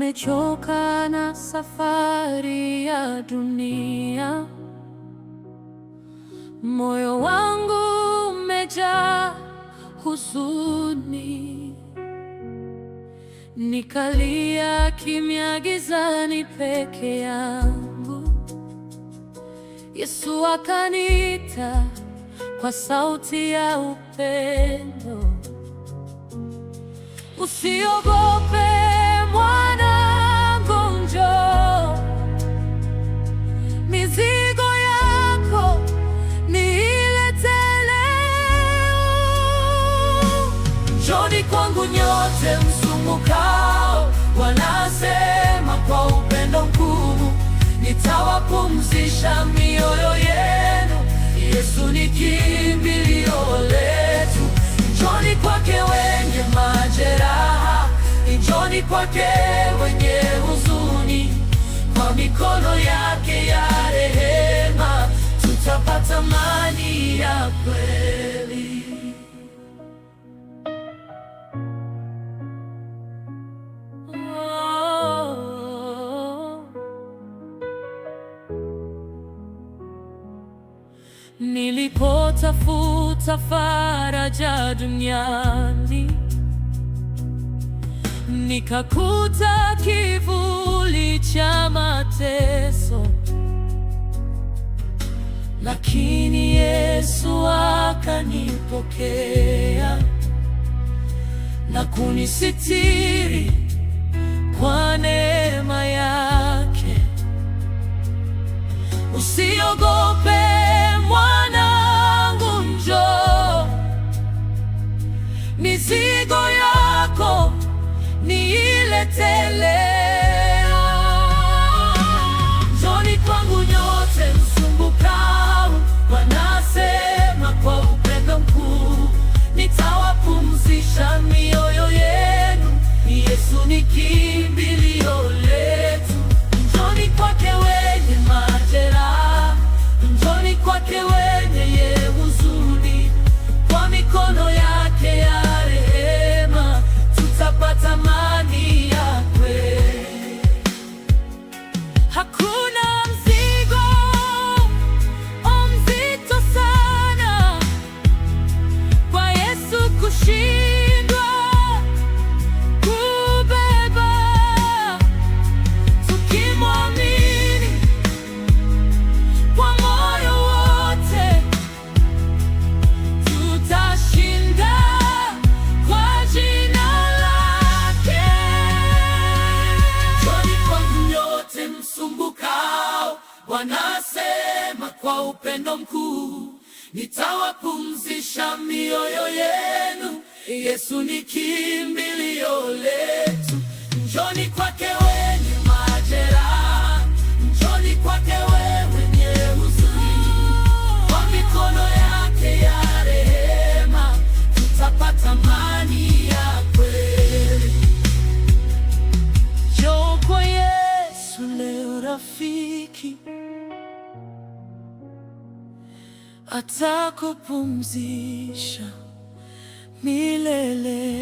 nimechoka na safari ya dunia. Moyo wangu umejaa huzuni, nikalia kimya gizani peke yangu. Yesu akaniita kwa sauti ya upendo, usiogope mwanangu, njoo, mizigo yako niilete leo. Njooni kwangu nyote msumbukao, wanasema kwa upendo mkuu, nitawapumzisha mioyo yenu. Yesu ni kimbilio letu. Njooni kwake wenye majeraha, njooni kwake wenye huzuni. Kwa mikono yake ya rehema tutapata amani ya kweli. Nilipotafuta faraja duniani, nikakuta kivuli cha mateso, lakini Yesu akanipokea na kunisitiri kwa neema yake. Usiogope mwanangu, njoo, mizigo yako niilete leo. Njooni kwangu nyote msumbukao, wanasema kwa upendo mkuu, nitawapumzisha mioyo yenu. Yesu ni kimbilio letu. Njooni kwake wenye majeraha, njooni kwake wenye huzuni. Kwa mikono yake ya rehema tutapata amani ya kweli. Hakuna mzigo mzito sana kwa Yesu kushindwa kubeba. Tukimwamini kwa moyo wote, tutashinda kwa jina lake. Njooni kwangu nyote msumbukao, wanasema kwa upendo mkuu, nitawapumzisha mioyo yenu. Yesu ni kimbilio letu. Njooni kwake wenye majeraha, njooni kwake wenye huzuni. Kwa mikono yake ya rehema tutapata amani ya kweli. Njoo kwa Yesu leo rafiki, atakupumzisha milele.